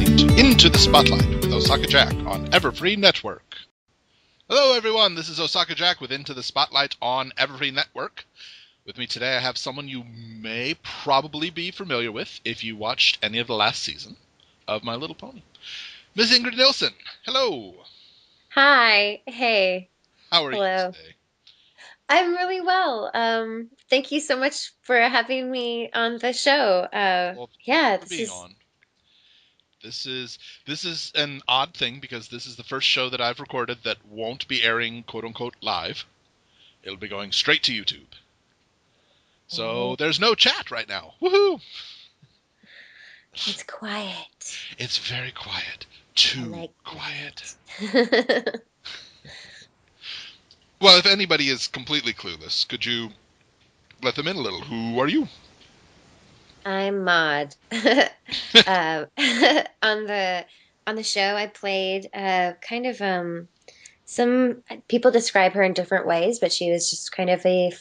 listening to Into the Spotlight with Osaka Jack on Everfree Network. Hello everyone, this is Osaka Jack with Into the Spotlight on Everfree Network. With me today I have someone you may probably be familiar with if you watched any of the last season of My Little Pony. Miss Ingrid Nilson, hello! Hi. Hey. How are you Hello. today? I'm really well. Thank you so much for having me on the show. Well, thank you Yeah, for this being is on. This is an odd thing because this is the first show that I've recorded that won't be airing quote-unquote live. It'll be going straight to YouTube. So oh, there's no chat right now. Woohoo! it's quiet. It's very quiet. I Too like quiet. quiet. Well, if anybody is completely clueless, could you let them in a little? Who are you? I'm Maud. Uh, on the on the show, I played kind of some people describe her in different ways, but she was just kind of a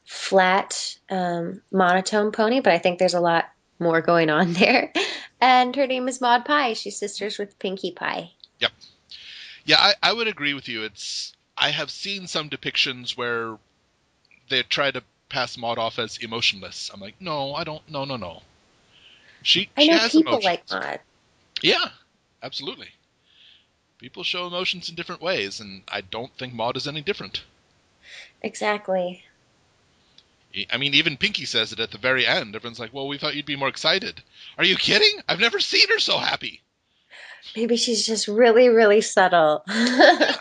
flat, monotone pony. But I think there's a lot more going on there. And her name is Maud Pie. She's sisters with Pinkie Pie. Yep. Yeah, I would agree with you. I have seen some depictions where they try to pass Maud off as emotionless. I'm like, no, I don't. No, no, no. She I she know has people like emotions. Maud. Yeah, absolutely. People show emotions in different ways, and I don't think Maud is any different. Exactly. I mean, even Pinkie says it at the very end. Everyone's like, well, we thought you'd be more excited. Are you kidding? I've never seen her so happy. Maybe she's just really, really subtle. Yeah,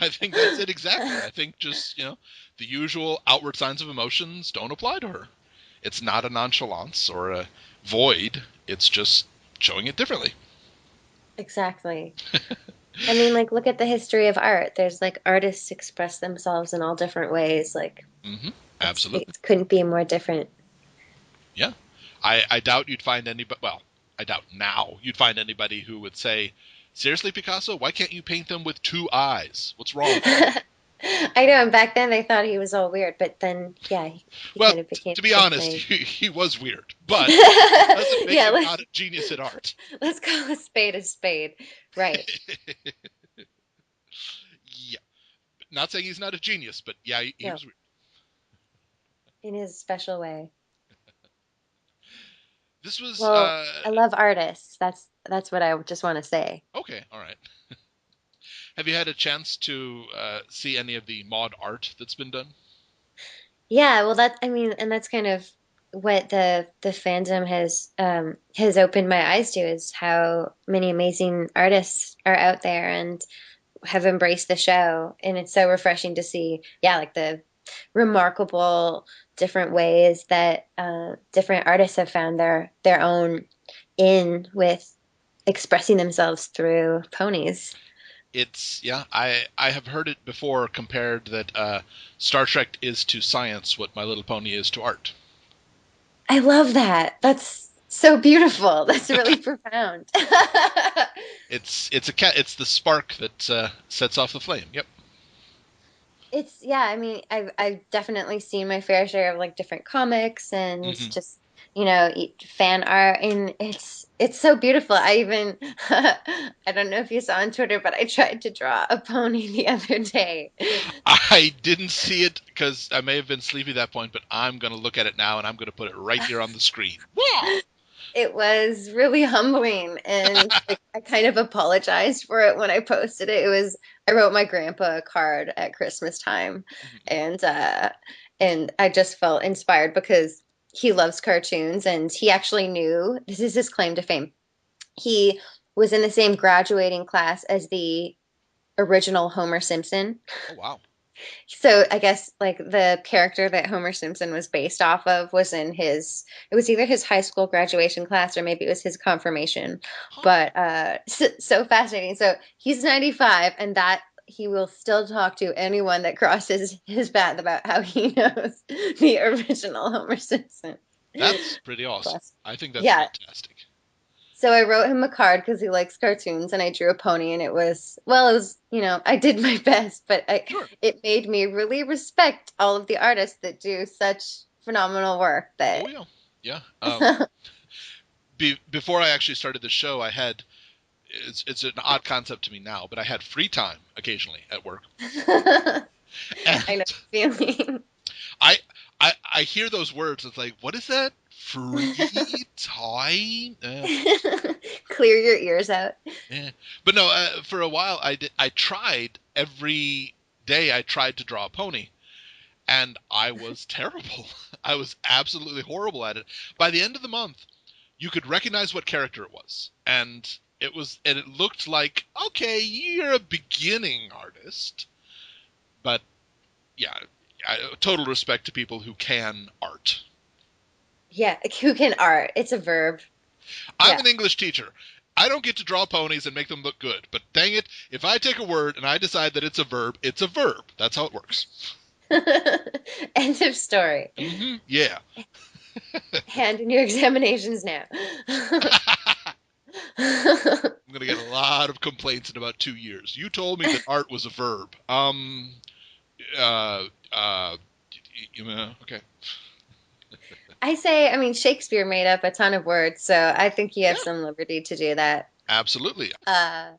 I think that's it exactly. I think just, the usual outward signs of emotions don't apply to her. It's not a nonchalance or a void. It's just showing it differently. Exactly. I mean, like, look at the history of art. There's like artists express themselves in all different ways. Like, Hmm. it Absolutely. couldn't be more different. Yeah. I doubt you'd find anybody, well, I doubt now you'd find anybody who would say, seriously, Picasso, why can't you paint them with two eyes? What's wrong with you? I know, and back then they thought he was all weird, but then, yeah, he Well, kind of became to a be big honest, thing. he was weird, but it doesn't make Yeah, him not a genius at art. let's call a spade a spade. Right. Yeah. Not saying he's not a genius, but yeah, he No, was weird. in his special way. This was, Well, I love artists. That's what I just want to say. okay, all right. Have you had a chance to see any of the mod art that's been done? Yeah, well I mean, and that's kind of what the fandom has opened my eyes to is how many amazing artists are out there and have embraced the show. And it's so refreshing to see, yeah, like the remarkable different ways that different artists have found their own in with expressing themselves through ponies. Yeah, I have heard it before compared that Star Trek is to science what My Little Pony is to art. I love that. That's so beautiful. That's really profound. It's the spark that sets off the flame. Yep. It's yeah, I mean, I've definitely seen my fair share of like different comics and Hmm. just, fan art, and it's so beautiful. I even I don't know if you saw on Twitter, but I tried to draw a pony the other day. I didn't see it because I may have been sleepy at that point, but I'm going to look at it now and I'm going to put it right here on the screen. Whoa! It was really humbling, and like I kind of apologized for it when I posted it. I wrote my grandpa a card at Christmas time, and and I just felt inspired because he loves cartoons, and he actually knew this is his claim to fame. He was in the same graduating class as the original Homer Simpson. Oh, wow. So I guess like the character that Homer Simpson was based off of was it was either his high school graduation class or maybe it was his confirmation. Huh. But so fascinating. So he's 95 and that he will still talk to anyone that crosses his path about how he knows the original Homer Simpson. That's pretty awesome. Plus, I think that's yeah, fantastic. so I wrote him a card because he likes cartoons, and I drew a pony, and it was, I did my best, but Sure. it made me really respect all of the artists that do such phenomenal work Oh, that, yeah. Yeah. Before I actually started the show, I had it's an odd concept to me now, but I had free time occasionally at work, I and know the feeling. I I hear those words. It's like, what is that? Free time? Clear your ears out. Yeah. But no, for a while I tried every day. I tried to draw a pony, and I was terrible. I was absolutely horrible at it. By the end of the month, you could recognize what character it was, and it looked like, okay, you're a beginning artist, but yeah, total respect to people who can art. Yeah, who can art? It's a verb. I'm Yeah. an English teacher. I don't get to draw ponies and make them look good, but dang it, if I take a word and I decide that it's a verb, it's a verb. That's how it works. End of story. Yeah. Hand in your examinations now. I'm gonna get a lot of complaints in about 2 years. You told me that art was a verb. Uh, uh, okay. I mean, Shakespeare made up a ton of words, so I think you Yeah, have some liberty to do that. absolutely. Uh,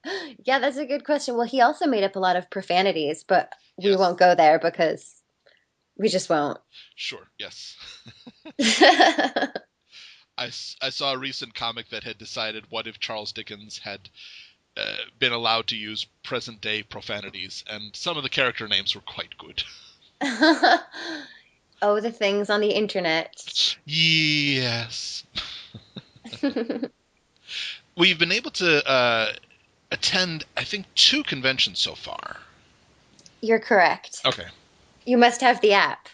yeah, that's a good question. Well, he also made up a lot of profanities, but we Yes. won't go there because we just won't. Sure. Yes. I saw a recent comic that had decided what if Charles Dickens had been allowed to use present day profanities, and some of the character names were quite good. Oh, the things on the internet. Yes. We've been able to attend, I think, 2 conventions so far. You're correct. Okay. You must have the app.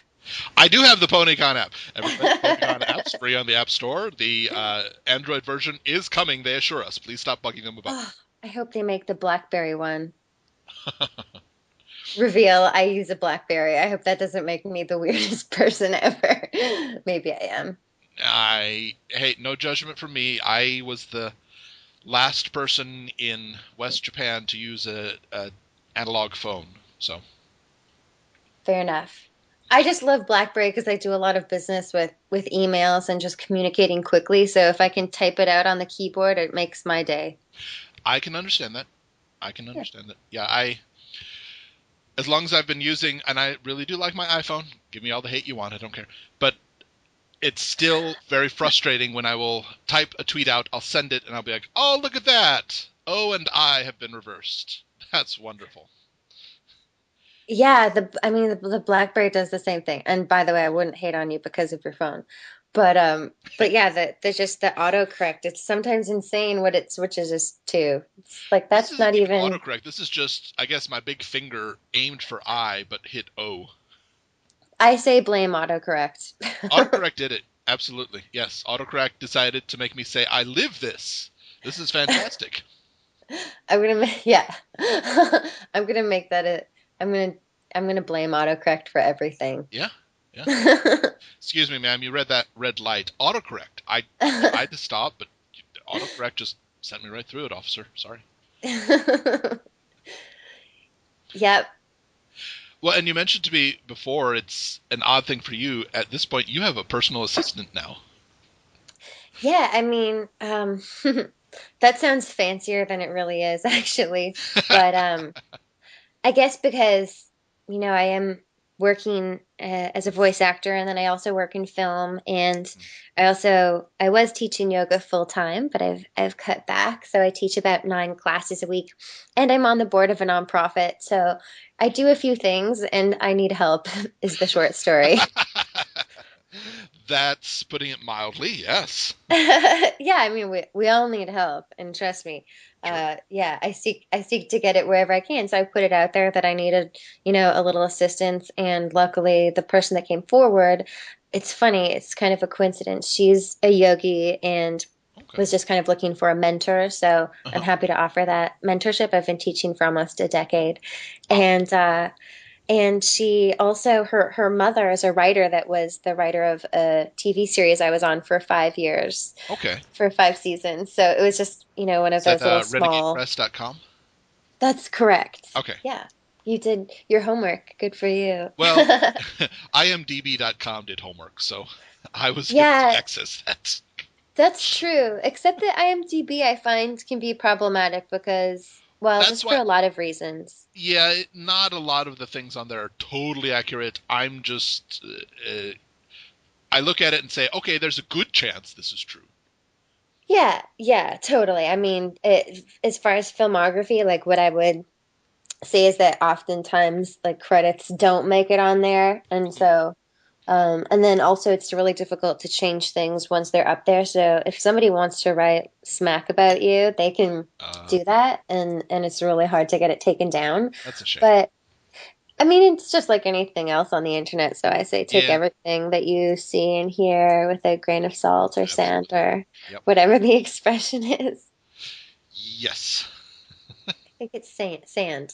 I do have the PonyCon app. Everybody, PonyCon app's free on the App Store. The Android version is coming, they assure us. Please stop bugging them about Oh, I hope they make the BlackBerry one. Reveal, I use a BlackBerry. I hope that doesn't make me the weirdest person ever. Maybe I am. Hey, no judgment from me. I was the last person in West Japan to use a analog phone. So, Fair enough. I just love BlackBerry because I do a lot of business with emails and just communicating quickly. So if I can type it out on the keyboard, it makes my day. I can understand that. I can Yeah. understand that. Yeah, as long as I've been using, and I really do like my iPhone. Give me all the hate you want. I don't care. But it's still very frustrating when I will type a tweet out, I'll send it, and I'll be like, oh, look at that. O and I have been reversed. That's wonderful. Yeah, I mean the BlackBerry does the same thing. And by the way, I wouldn't hate on you because of your phone. But yeah, the just the autocorrect, it's sometimes insane what it switches us to. It's like This that's not isn't even even autocorrect. This is just, I guess, my big finger aimed for I, but hit O. I say blame autocorrect. Autocorrect did it. Absolutely. Yes. Autocorrect decided to make me say, I live this. This is fantastic. Yeah. I'm gonna make that a I'm gonna I'm gonna blame autocorrect for everything. Yeah. Yeah. Excuse me, ma'am. You read that red light. Autocorrect. I tried to stop, but autocorrect just sent me right through it, officer. Sorry. Yep. Well, and you mentioned to me before it's an odd thing for you. At this point, you have a personal assistant now. Yeah, I mean, that sounds fancier than it really is, actually. But I guess because, I am working as a voice actor and then I also work in film and I was teaching yoga full time, but I've cut back. So I teach about 9 classes a week and I'm on the board of a nonprofit. So I do a few things and I need help is the short story. That's putting it mildly, yes. Yeah, I mean we all need help, and trust me, Sure. yeah, I seek to get it wherever I can. So I put it out there that I needed, a little assistance, and luckily the person that came forward, it's funny, it's kind of a coincidence. She's a yogi and Okay. was just kind of looking for a mentor. So I'm Uh-huh. happy to offer that mentorship. I've been teaching for almost a decade, Wow. and she also her mother is a writer that was the writer of a TV series I was on for 5 years, Okay. for 5 seasons. So it was just, one Is of that those little small. renegadepress.com? That's correct. Okay. Yeah. You did your homework. Good for you. Well, imdb.com did homework, so I was able to Yeah, access that. That's true. Except that IMDb I find can be problematic because, well, That's just for why, a lot of reasons. yeah, not a lot of the things on there are totally accurate. I'm just, I look at it and say, okay, there's a good chance this is true. Yeah, yeah, totally. I mean, as far as filmography, like what I would say is that oftentimes like credits don't make it on there, and Ooh, so and then also it's really difficult to change things once they're up there. So if somebody wants to write smack about you, they can do okay, that, and it's really hard to get it taken down. that's a shame. But I mean, it's just like anything else on the internet. So I say take Yeah, everything that you see and hear with a grain of salt or sand absolutely. or Yep. whatever the expression is. Yes. I think it's sand.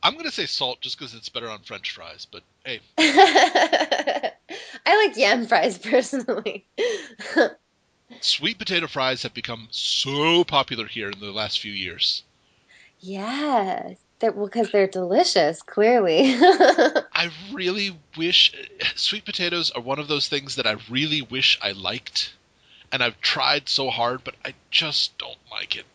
I'm going to say salt just because it's better on French fries, but hey, I like yam fries personally. sweet potato fries have become so popular here in the last few years. Yeah, well, because they're delicious, clearly. I really wish sweet potatoes are one of those things that I really wish I liked, and I've tried so hard, but I just don't like it.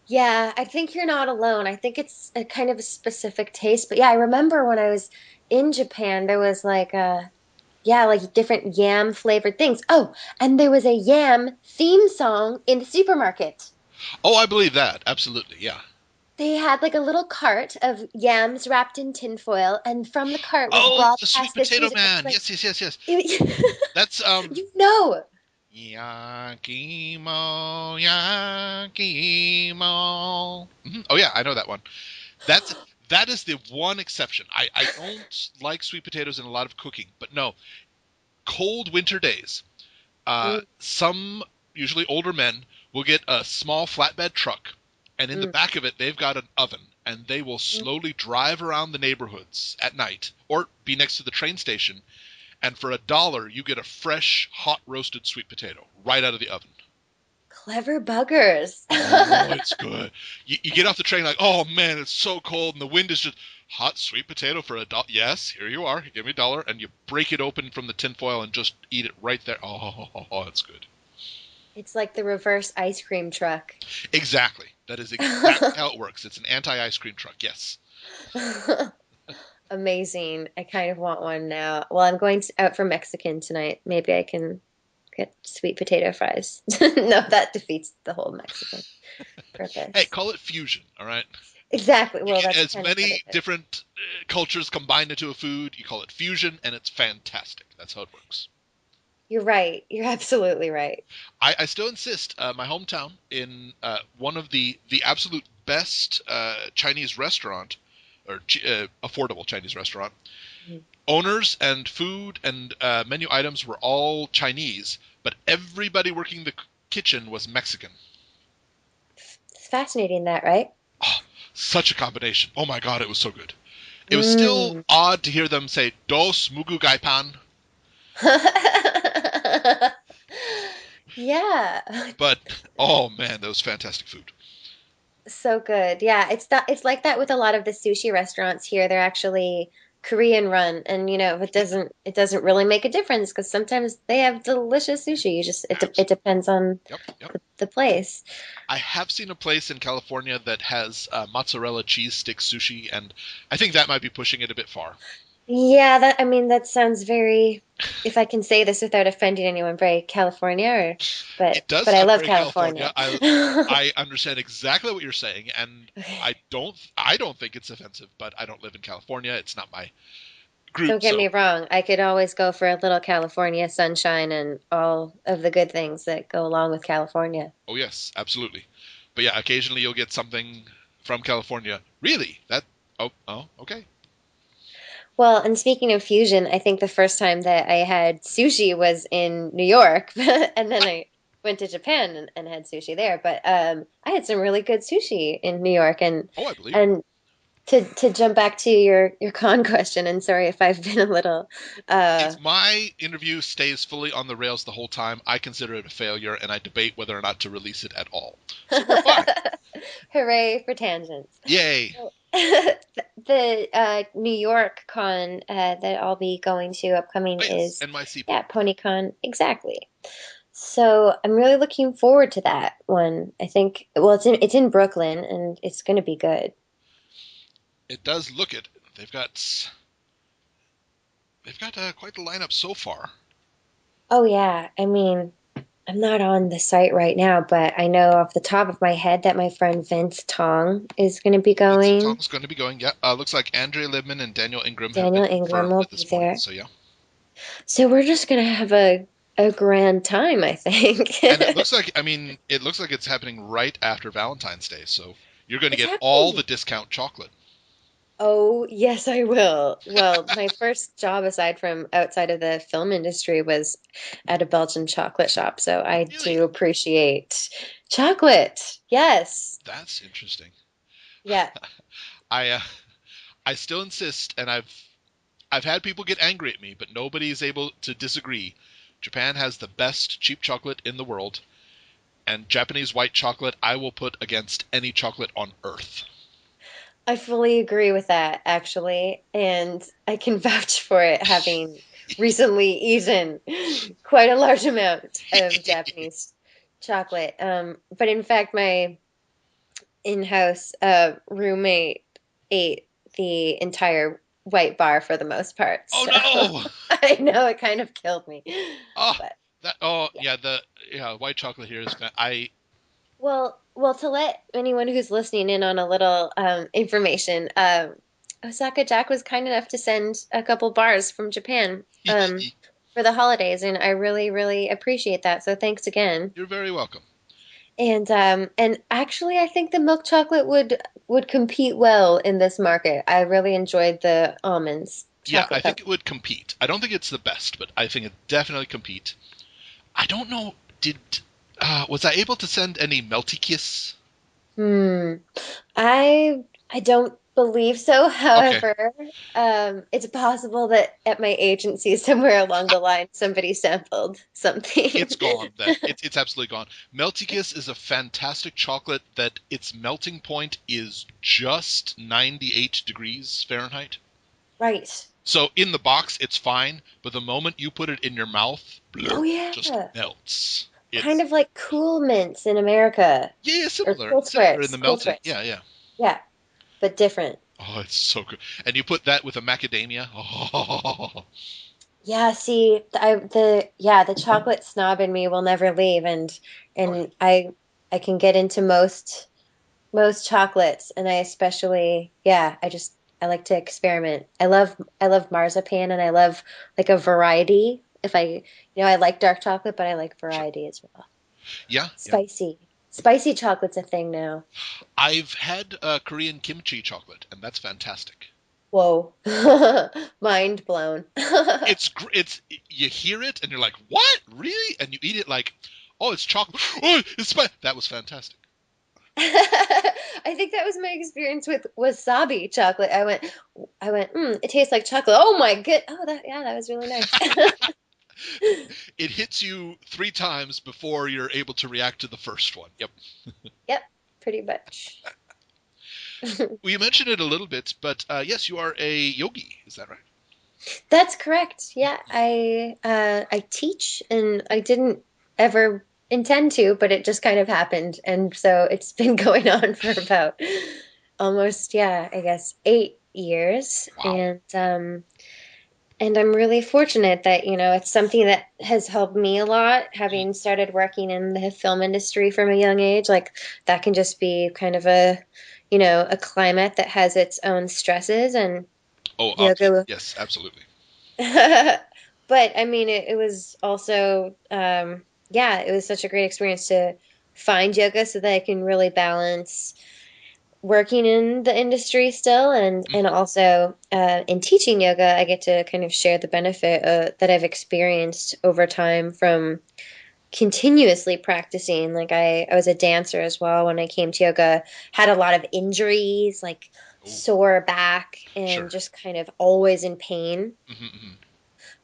Yeah, I think you're not alone. I think it's a kind of a specific taste. But yeah, I remember when I was in Japan, there was like yeah, like different yam flavored things. Oh, and there was a yam theme song in the supermarket. Oh, I believe that. Absolutely, yeah. They had like a little cart of yams wrapped in tinfoil, and from the cart was Oh, the sweet broadcast this potato music. It's man. like, Yes, yes, yes, yes. it, That's you know. Yakimo, Yakimo. Oh yeah, I know that one. That's that is the one exception. I don't like sweet potatoes in a lot of cooking, but no, cold winter days. Mm, Some usually older men will get a small flatbed truck, and in the mm, back of it they've got an oven, and they will mm. slowly drive around the neighborhoods at night or be next to the train station, and for $1 you get a fresh hot roasted sweet potato right out of the oven. Clever buggers. Oh, it's good. You get off the train like, oh man, it's so cold, and the wind is just hot sweet potato for $1. Yes, here you are. Give me $1, and you break it open from the tinfoil and just eat it right there. Oh, it's good. It's like the reverse ice cream truck. Exactly. That is exactly how it works. It's an anti-ice cream truck. Yes. Amazing. I kind of want one now. Well, I'm going out for Mexican tonight. Maybe I can get sweet potato fries. No, that defeats the whole Mexican Hey, purpose. call it fusion. All right. Exactly. You Well, get that's as kind of what it many is. different cultures combined into a food. You call it fusion, and it's fantastic. That's how it works. You're right. You're absolutely right. I still insist. My hometown in one of the absolute best Chinese restaurant or affordable Chinese restaurant. Mm. Owners and food and menu items were all Chinese, but everybody working the kitchen was Mexican. It's fascinating that, right? Oh, such a combination. Oh my god, it was so good. It was still Mm. odd to hear them say dos mugu gaipan, Yeah. but oh man, that was fantastic food. So good. Yeah, it's like that with a lot of the sushi restaurants here. They're actually Korean run and it doesn't really make a difference because sometimes they have delicious sushi. You just it Absolutely. depends on Yep, yep. the place. I have seen a place in California that has mozzarella cheese stick sushi, and I think that might be pushing it a bit far. Yeah, that I mean that sounds very, if I can say this without offending anyone, very California or It but does but I sound love very California. California. I understand exactly what you're saying, and Okay. I don't think it's offensive, but I don't live in California. It's not my group, Don't get so me wrong, I could always go for a little California sunshine and all of the good things that go along with California. oh yes, absolutely. But yeah, occasionally you'll get something from California. Really? That oh okay. Well, and speaking of fusion, I think the first time that I had sushi was in New York, and then I went to Japan and had sushi there. But I had some really good sushi in New York, Oh, I believe it. and to jump back to your con question, and sorry if I've been a little uh, If my interview stays fully on the rails the whole time, I consider it a failure, and I debate whether or not to release it at all. So we're fine. hooray for tangents. Yay! The New York con that I'll be going to upcoming Oh yes, is, NYC yeah, Pony Con. PonyCon. Exactly. So I'm really looking forward to that one. I think, well, it's in Brooklyn and it's going to be good. It does look it. They've got they've got quite the lineup so far. Oh yeah, I mean, I'm not on the site right now, but I know off the top of my head that my friend Vince Tong is going to be Vince going. Tong's going to be going. Yeah, looks like Andrea Libman and Daniel Ingram have been Daniel Ingram confirmed will at this be point. there. So yeah, So we're just going to have a grand time, I think. and it looks like it looks like it's happening right after Valentine's Day. So you're going to It's get all the happening. discount chocolate. Oh, yes, I will. Well, my first job aside from outside of the film industry was at a Belgian chocolate shop, so I Really? do appreciate chocolate. Yes. That's interesting. Yeah. I I still insist, and I've had people get angry at me, but nobody is able to disagree. Japan has the best cheap chocolate in the world, and Japanese white chocolate I will put against any chocolate on earth. I fully agree with that, actually, and I can vouch for it, having recently eaten quite a large amount of Japanese chocolate. But in fact, my in-house roommate ate the entire white bar for the most part. Oh So no! I know it kind of killed me. Oh, But yeah. yeah, the yeah white chocolate here is I Well, to let anyone who's listening in on a little information, Osaka Jack was kind enough to send a couple bars from Japan for the holidays, and I really, really appreciate that. So thanks again. you're very welcome. And actually, I think the milk chocolate would compete well in this market. I really enjoyed the almonds Yeah, I chocolate though. think it would compete. I don't think it's the best, but I think it definitely compete. I don't know. Did was I able to send any Melty Kiss? Hmm. I don't believe so. Okay, However, it's possible that at my agency somewhere along the line somebody sampled something. it's gone. Then it's absolutely gone. Melty Kiss is a fantastic chocolate that its melting point is just 98 degrees Fahrenheit. Right. So in the box, it's fine, but the moment you put it in your mouth, Oh blur, just yeah. melts. Kind It's of like Cool Mints in America yeah, or similar, Cool similar in the Twix. Cool melting. Twix. Yeah, yeah. Yeah, but different. Oh, it's so good. And you put that with a macadamia. Oh, Yeah, see, the chocolate snob in me will never leave, and oh yeah. and I can get into most chocolates, and I especially, yeah, I like to experiment. I love marzipan, and I love like a variety. If I like dark chocolate, but I like Sure. variety as well. Yeah, yeah. Spicy chocolate's a thing now. I've had Korean kimchi chocolate, and that's fantastic. Whoa, mind blown. It's you hear it and you're like, what? Really? And you eat it like, oh, it's chocolate. Oh, it's that was fantastic. I think that was my experience with wasabi chocolate. I went, it tastes like chocolate. Oh my good. Oh, that was really nice. It hits you three times before you're able to react to the first one. Yep. Yep, pretty much. Well, you mentioned it a little bit, but yes, you are a yogi. Is that right? That's correct. Yeah, I teach, and I didn't ever intend to, but it just kind of happened, and so it's been going on for about almost, yeah, I guess 8 years, Wow. and I'm really fortunate that, it's something that has helped me a lot, having started working in the film industry from a young age. Like that can just be kind of a climate that has its own stresses, and Oh, yoga. yes, absolutely. But I mean, it was also, yeah, it was such a great experience to find yoga so that I can really balance working in the industry still, and Mhm. also in teaching yoga. I get to kind of share the benefit that I've experienced over time from continuously practicing. Like I was a dancer as well when I came to yoga, had a lot of injuries, like Oh, sore back and sure. just kind of always in pain. Hmm, hmm.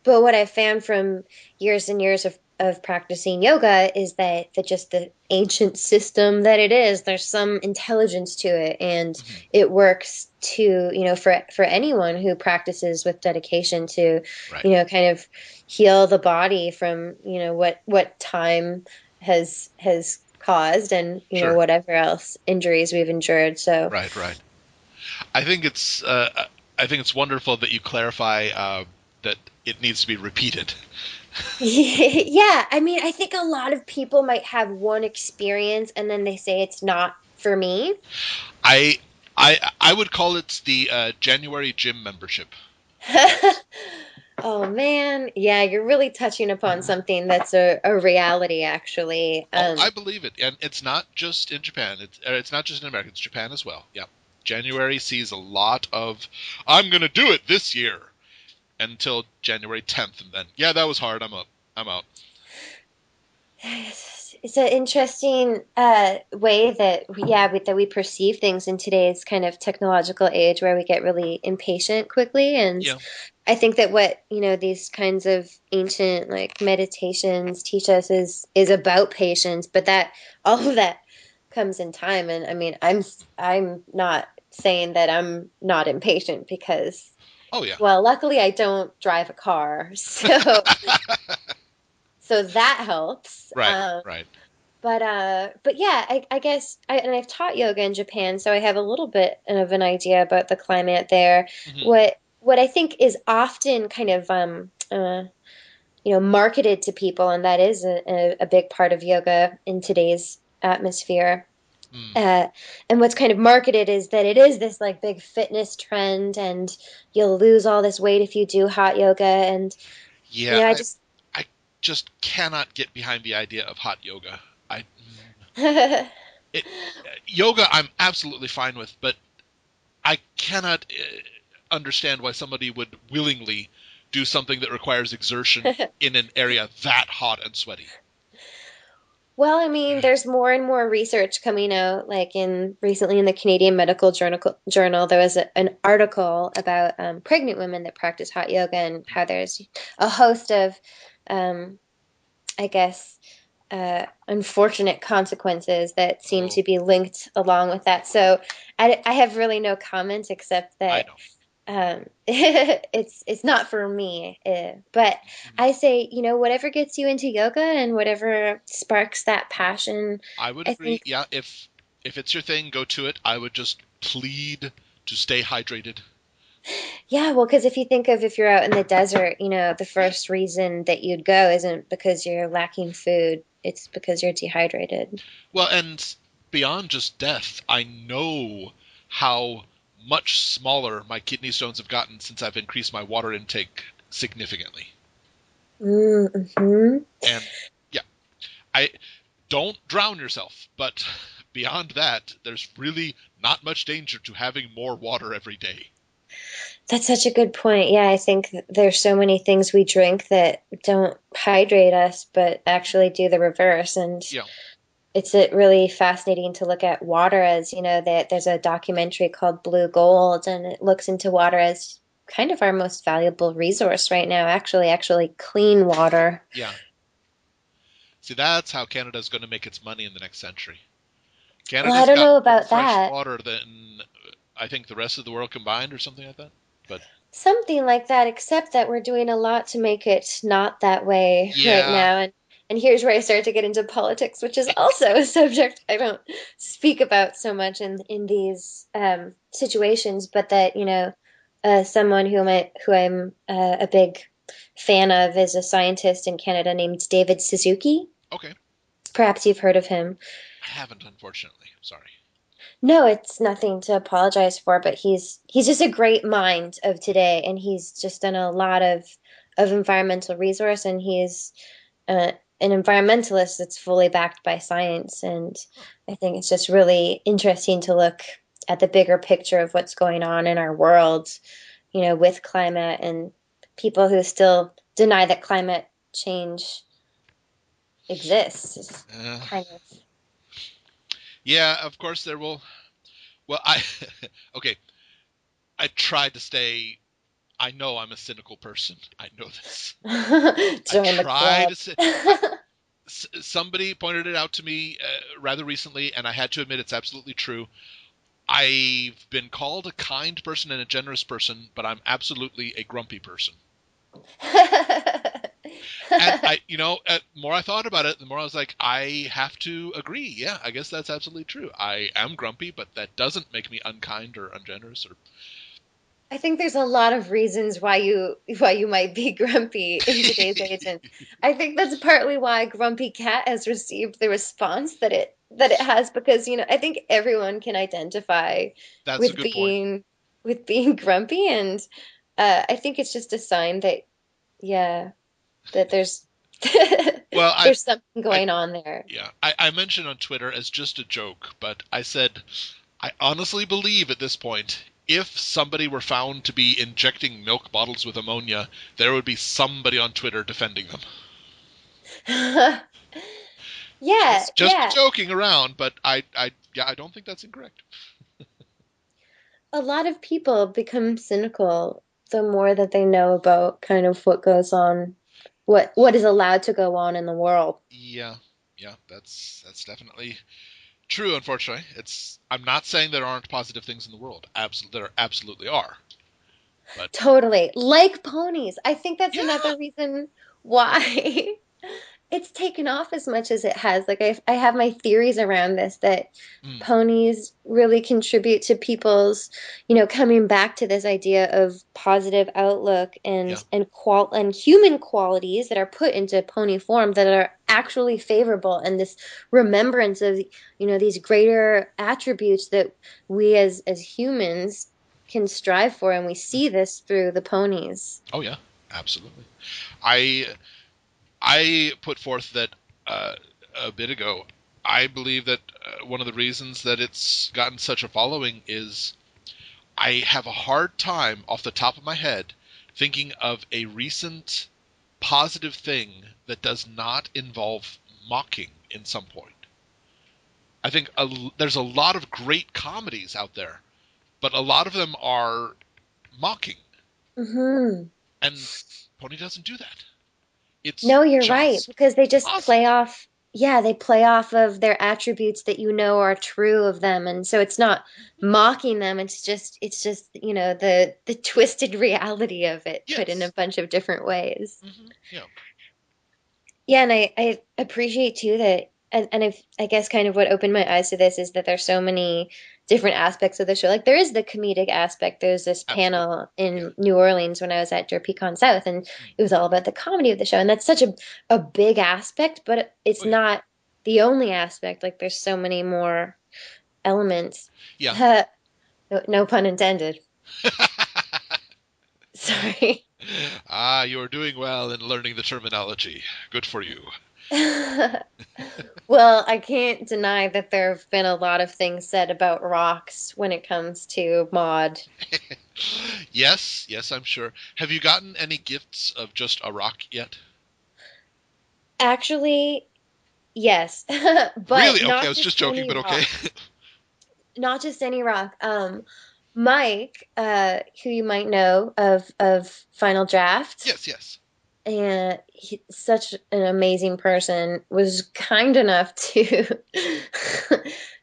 But what I found from years and years of of practicing yoga is that just the ancient system that it is, there's some intelligence to it, and Hmm. it works to, for anyone who practices with dedication to, Right. kind of heal the body from, what time has caused, and, Sure. whatever else injuries we've endured. So Right. Right. I think it's I think it's wonderful that you clarify that it needs to be repeated. yeah, I mean, I think a lot of people might have one experience and then they say it's not for me. I I would call it the January gym membership experience. Oh man, yeah, you're really touching upon something that's a reality, actually. Oh, I believe it, and it's not just in Japan. It's not just in America. It's Japan as well. Yeah, January sees a lot of I'm going to do it this year until January 10th, and then yeah, that was hard. I'm up. I'm out. It's an interesting way that that we perceive things in today's kind of technological age, where we get really impatient quickly. And Yeah. I think that what, these kinds of ancient like meditations teach us is about patience, but that all of that comes in time. And I mean, I'm not saying that I'm not impatient, because, Oh yeah. well, luckily I don't drive a car, so that helps. Right. Right. But yeah, I guess and I've taught yoga in Japan, so I have a little bit of an idea about the climate there. Hmm. What I think is often kind of marketed to people, and that is a big part of yoga in today's atmosphere. Mm. Uh, and what's kind of marketed is that it is this like big fitness trend, and you'll lose all this weight if you do hot yoga. And Yeah. I I just I just cannot get behind the idea of hot yoga. It yoga I'm absolutely fine with, but I cannot understand why somebody would willingly do something that requires exertion in an area that hot and sweaty. Well, I mean, there's more and more research coming out. Like in recently in the Canadian Medical Journal, there was an article about pregnant women that practice hot yoga, and how there's a host of, um, I guess, unfortunate consequences that seem Oh, to be linked along with that. So I have really no comments, except I that know. it's not for me. But Mhm. I say, whatever gets you into yoga and whatever sparks that passion, I would I agree. think. Yeah, if it's your thing, go to it. I would just plead to stay hydrated. Yeah, well, because if you're out in the desert, the first reason that you'd go isn't because you're lacking food, it's because you're dehydrated. Well, and beyond just death, I know how much smaller my kidney stones have gotten since I've increased my water intake significantly. Mm-hmm. And yeah, I don't drown yourself, but beyond that, there's really not much danger to having more water every day. That's such a good point. Yeah, I think there's so many things we drink that don't hydrate us, but actually do the reverse. And Yeah. it's really fascinating to look at water as, that there's a documentary called Blue Gold, and it looks into water as kind of our most valuable resource right now, actually clean water. Yeah. See, that's how Canada's going to make its money in the next century. Well, I Canada's don't got know more about fresh that. water than I think the rest of the world combined, or something like that. But Something like that, except that we're doing a lot to make it not that way right yeah, now. And here's where I start to get into politics, which is also a subject I don't speak about so much in these situations, but that, someone who I'm a big fan of is a scientist in Canada named David Suzuki. okay. Perhaps you've heard of him. I haven't, unfortunately. Sorry. No, it's nothing to apologize for, but he's just a great mind of today, and he's just done a lot of environmental resource, and he's an environmentalist that's fully backed by science. And Huh. I think it's just really interesting to look at the bigger picture of what's going on in our world, with climate, and people who still deny that climate change exists. It's Uh, kind of. yeah, of course there will. Well, I okay. I tried to stay. I know I'm a cynical person. I know this. I Join the try club. to say. Somebody pointed it out to me rather recently, and I had to admit it's absolutely true. I've been called a kind person and a generous person, but I'm absolutely a grumpy person. And the more I thought about it, the more I was like, I have to agree. Yeah, I guess that's absolutely true. I am grumpy, but that doesn't make me unkind or ungenerous or. I think there's a lot of reasons why you might be grumpy in today's age, and I think that's partly why Grumpy Cat has received the response that it has because I think everyone can identify That's a with good point. being grumpy, and I think it's just a sign that yeah that there's Well, there's something I, going on there. yeah, I mentioned on Twitter as just a joke, but I said I honestly believe at this point, if somebody were found to be injecting milk bottles with ammonia, there would be somebody on Twitter defending them. Yeah, Just yeah. joking around, but yeah, I don't think that's incorrect. A lot of people become cynical the more that they know about kind of what goes on, what is allowed to go on in the world. Yeah, yeah, that's definitely true. Unfortunately, it's. I'm not saying there aren't positive things in the world. There absolutely are. But Totally. Like ponies. I think that's yeah, another reason why it's taken off as much as it has. Like I have my theories around this that mm, ponies really contribute to people's, coming back to this idea of positive outlook yeah, and human qualities that are put into pony form that are actually favorable and this remembrance of, these greater attributes that we as humans can strive for, and we see this through the ponies. oh yeah, absolutely. I I put forth that uh, a bit ago. I believe that one of the reasons that it's gotten such a following is I have a hard time off the top of my head thinking of a recent positive thing that does not involve mocking in some point. I think there's a lot of great comedies out there, but a lot of them are mocking, Hmm. and Pony doesn't do that. It's No, you're right, just because they just play positive. off, yeah, they play off of their attributes that are true of them. And so it's not mocking them, it's just, the twisted reality of it put in a Yes. bunch of different ways. Yeah. Yeah, and I appreciate too that, I guess kind of what opened my eyes to this is that there's so many different aspects of the show. Like there is the comedic aspect. There's this Absolutely. panel Yeah. in New Orleans when I was at Pecan South, and Mm. it was all about the comedy of the show. And that's such a big aspect, but it's Oh yeah. not the only aspect. Like there's so many more elements. Yeah. No, no pun intended. Sorry. You're doing well in learning the terminology. Good for you. Well, I can't deny that there have been a lot of things said about rocks when it comes to mod. Yes, yes, I'm sure. Have you gotten any gifts of just a rock yet? Actually, yes, but Really? Okay, I not was just just joking, any but okay. rock. Not just any rock. Mike, who you might know of Final Draft, Yes, yes. and such an amazing person, was kind enough to.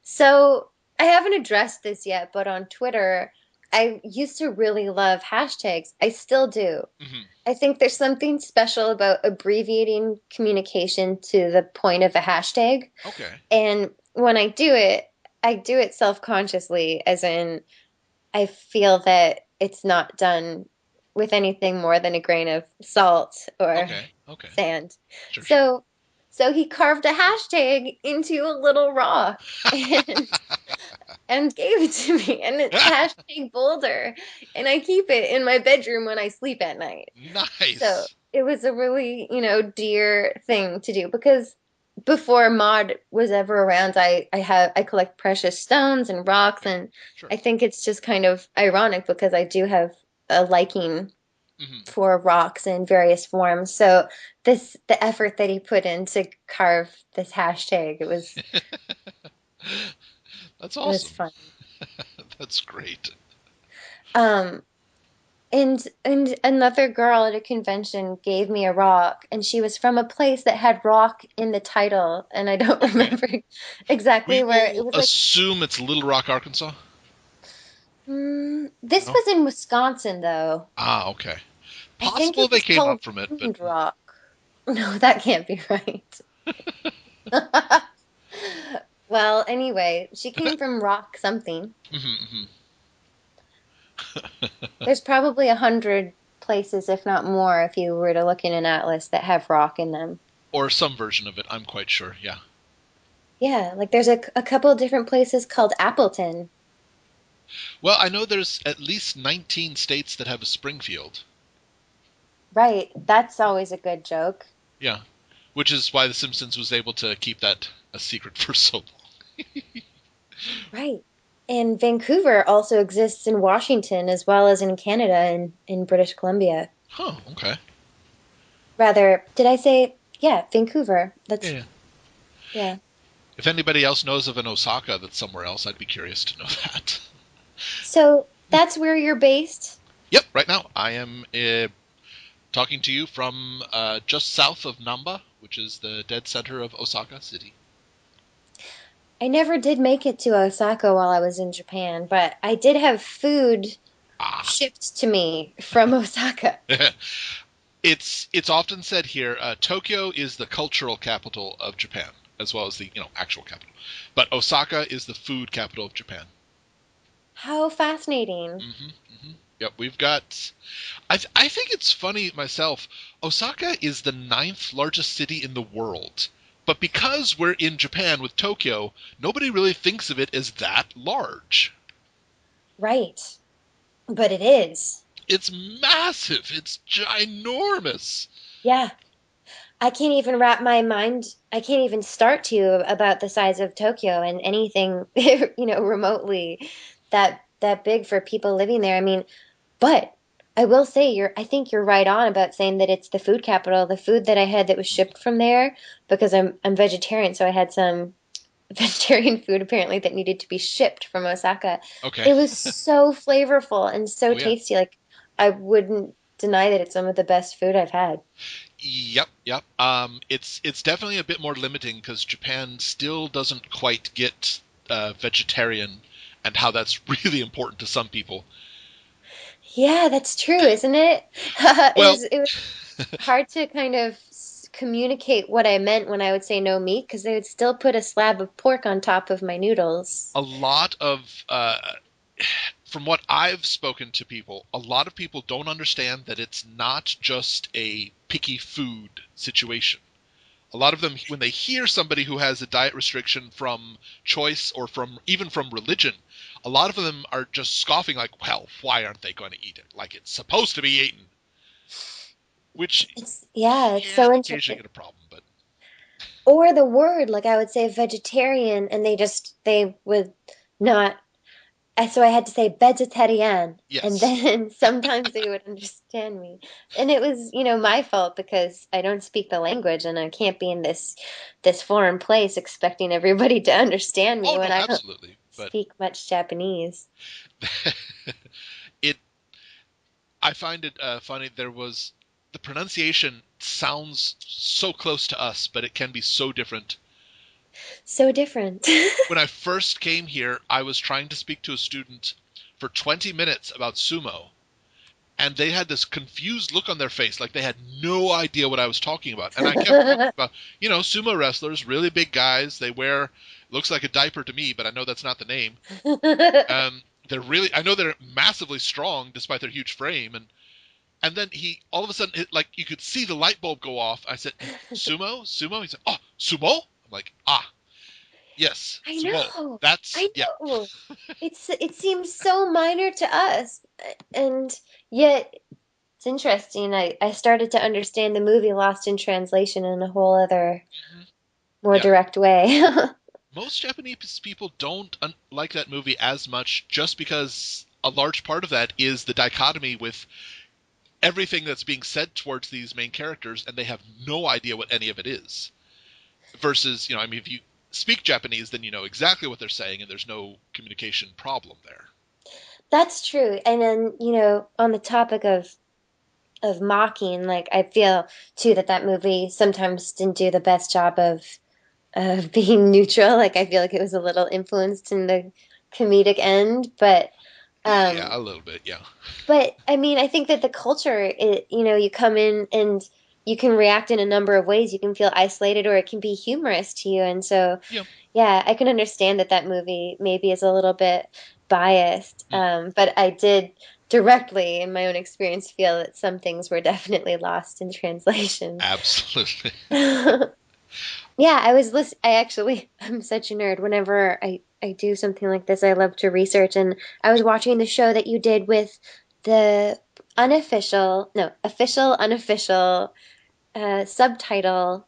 So I haven't addressed this yet, but on Twitter, I used to really love hashtags. I still do. Hmm. I think there's something special about abbreviating communication to the point of a hashtag. Okay. And when I do it self-consciously, as in I feel that it's not done with anything more than a grain of salt or Okay. Okay. sand. Sure, sure. So he carved a hashtag into a little rock and gave it to me, and it's hashtag Boulder, and I keep it in my bedroom when I sleep at night. So Nice. it was a really, dear thing to do because before mod was ever around, I collect precious stones and rocks, Okay. and Sure. I think it's just kind of ironic because I do have a liking Hmm. for rocks in various forms. So the effort that he put in to carve this hashtag, That's it was awesome. fun. That's great. Um, And another girl at a convention gave me a rock, and she was from a place that had rock in the title, and I don't Okay. remember We exactly where. It will was like, assume it's Little Rock, Arkansas. this No? was in Wisconsin, though. Ah, okay. I think Possible it they was came up called from it, but Food Rock. No, that can't be right. Well, anyway, she came from Rock something. mhm, mhm. There's probably 100 places, if not more, if you were to look in an atlas that have rock in them. Or some version of it, I'm quite sure, yeah. Yeah, like there's a couple of different places called Appleton. Well, I know there's at least 19 states that have a Springfield. Right, that's always a good joke. Yeah. Which is why The Simpsons was able to keep that a secret for so long. Right. And Vancouver also exists in Washington as well as in Canada and in British Columbia. Huh, okay. Rather, did I say, yeah, Vancouver? Yeah, That's, yeah. yeah. If anybody else knows of an Osaka that's somewhere else, I'd be curious to know that. So that's where you're based? Yep, right now I am talking to you from just south of Namba, which is the dead center of Osaka City. I never did make it to Osaka while I was in Japan, but I did have food Ah. shipped to me from Osaka. It's often said here, Tokyo is the cultural capital of Japan, as well as the actual capital. But Osaka is the food capital of Japan. How fascinating. Yep, we've got. I think it's funny myself. Osaka is the ninth largest city in the world, but because we're in Japan with Tokyo, nobody really thinks of it as that large. Right. But it is. It's massive. It's ginormous. Yeah. I can't even wrap my mind, I can't even start to about the size of Tokyo and anything, remotely that big for people living there. I mean, but I will say I think you're right on about saying that it's the food capital. The food that I had that was shipped from there, because I'm vegetarian, so I had some vegetarian food apparently that needed to be shipped from Osaka. Okay. It was so flavorful and so Oh yeah. tasty. Like I wouldn't deny that it's some of the best food I've had. Yep, yep. It's definitely a bit more limiting because Japan still doesn't quite get vegetarian and how that's really important to some people. Yeah, that's true, isn't it? Well, It was hard to kind of communicate what I meant when I would say no meat because they would still put a slab of pork on top of my noodles. a lot of from what I've spoken to people, a lot of people don't understand that it's not just a picky food situation. A lot of them, when they hear somebody who has a diet restriction from choice or from even from religion, a lot of them are just scoffing like, well, why aren't they going to eat it? Like it's supposed to be eaten. Which, Yeah, it's yeah, so occasionally interesting. get a problem, but Or the word, like I would say vegetarian, and they would not. So I had to say vegetarian, and yes. then sometimes they would understand me. And it was, my fault because I don't speak the language and I can't be in this foreign place expecting everybody to understand me Oh, when no, I don't absolutely. But speak much Japanese. it, I find it funny. The pronunciation sounds so close to us, but it can be so different. So different. When I first came here, I was trying to speak to a student for 20 minutes about sumo, and they had this confused look on their face, like they had no idea what I was talking about. And I kept talking about, sumo wrestlers, really big guys. They wear, looks like a diaper to me, but I know that's not the name. I know they're massively strong despite their huge frame. And then all of a sudden, like you could see the light bulb go off. I said, sumo, sumo. He said, oh, sumo. I'm like, yes, I sumo. know. That's I yeah. know. It seems so minor to us, and yet it's interesting. I started to understand the movie Lost in Translation in a whole other, Mhm. more Yeah. direct way. Most Japanese people don't like that movie as much just because a large part of that is the dichotomy with everything that's being said towards these main characters, and they have no idea what any of it is. Versus, I mean, if you speak Japanese, then you know exactly what they're saying, and there's no communication problem there. That's true. And then, on the topic of mocking, like I feel too that that movie sometimes didn't do the best job of being neutral. Like I feel like it was a little influenced in the comedic end, Yeah, um a little bit. Yeah. but I mean, I think that the culture, you come in and you can react in a number of ways. You can feel isolated or it can be humorous to you. And so, Yeah. yeah, I can understand that that movie maybe is a little bit biased. Mm, But I did directly, in my own experience, feel that some things were definitely lost in translation. absolutely. Yeah, I was listen I actually I'm such a nerd. Whenever I do something like this, I love to research and I was watching the show that you did with the unofficial, no, official, unofficial subtitle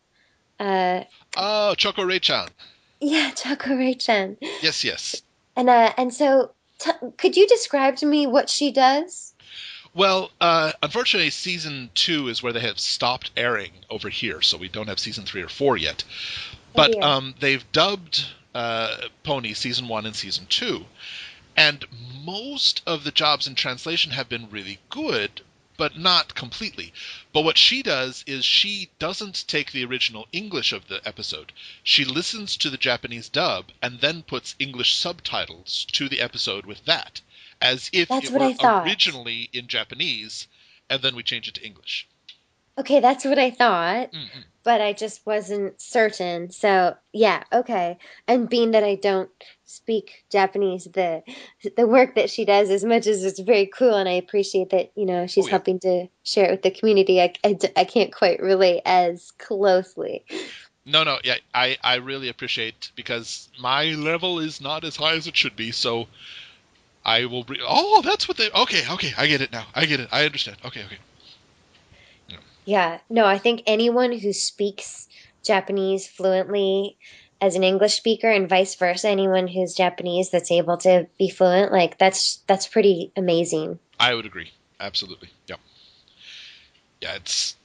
uh Oh, Choco Ray-chan. yeah, Chakurai-chan. Yes, yes. And so t could you describe to me what she does? Well, unfortunately, season 2 is where they have stopped airing over here, so we don't have season 3 or 4 yet. Oh But dear. they've dubbed Pony season 1 and season 2, and most of the jobs in translation have been really good, but not completely. But what she does is she doesn't take the original English of the episode. She listens to the Japanese dub and then puts English subtitles to the episode with that, as if That's it what I were thought. originally in Japanese, and then we change it to English. Okay, that's what I thought, Mm-mm. but I just wasn't certain. So, yeah, okay. And being that I don't speak Japanese, the work that she does, as much as it's very cool, and I appreciate that, Oh she's yeah. helping to share it with the community, I can't quite relate as closely. No, no, yeah, I really appreciate because my level is not as high as it should be, so I will. Oh, that's what they. Okay, okay, I get it now. I get it. I understand. Okay, okay. Yeah. Yeah, no, I think anyone who speaks Japanese fluently as an English speaker and vice versa, anyone who's Japanese that's able to be fluent, like that's pretty amazing. I would agree. Absolutely. Yeah. Yeah. It's.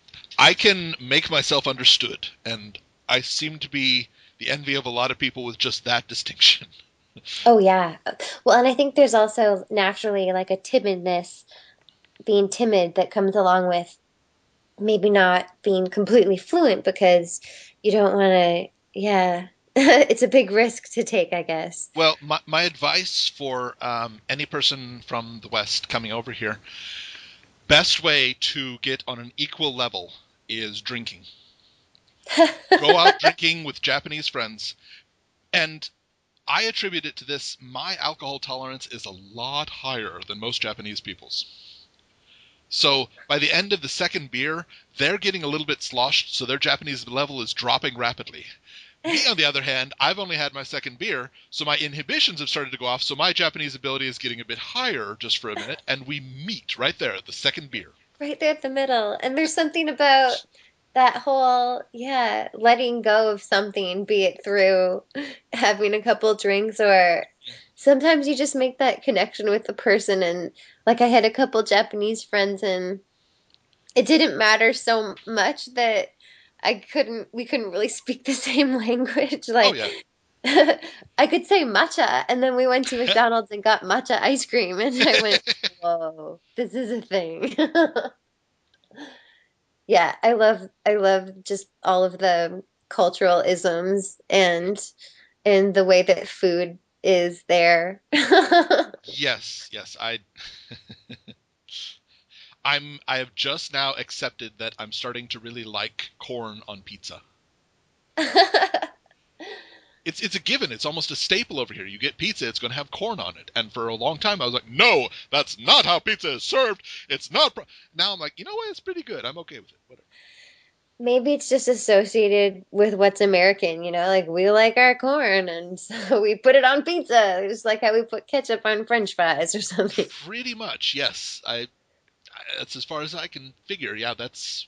I can make myself understood, and I seem to be the envy of a lot of people with just that distinction. Oh yeah. Well, and I think there's also naturally like a timidness, being timid that comes along with maybe not being completely fluent because you don't want to, yeah. It's a big risk to take, I guess. Well, my advice for any person from the West coming over here, best way to get on an equal level is drinking. Go out drinking with Japanese friends. And I attribute it to this. My alcohol tolerance is a lot higher than most Japanese people's. So by the end of the second beer, they're getting a little bit sloshed, so their Japanese level is dropping rapidly. Me, on the other hand, I've only had my second beer, so my inhibitions have started to go off, so my Japanese ability is getting a bit higher just for a minute, and we meet right there at the second beer. Right there at the middle. And there's something about that whole, yeah, letting go of something, be it through having a couple drinks or sometimes you just make that connection with the person. And like I had a couple Japanese friends and it didn't matter so much that we couldn't really speak the same language. Oh, Like yeah. I could say matcha, and then we went to McDonald's and got matcha ice cream, and I went, whoa, this is a thing. Yeah, I love just all of the cultural isms and the way that food is there. Yes, yes. I have just now accepted that I'm starting to really like corn on pizza. It's a given. It's almost a staple over here. You get pizza, it's going to have corn on it. And for a long time, I was like, no, that's not how pizza is served. It's not. Now I'm like, you know what? It's pretty good. I'm okay with it. Whatever. Maybe it's just associated with what's American, like we like our corn and so we put it on pizza, just like how we put ketchup on French fries or something. Pretty much, yes. That's as far as I can figure. Yeah, that's.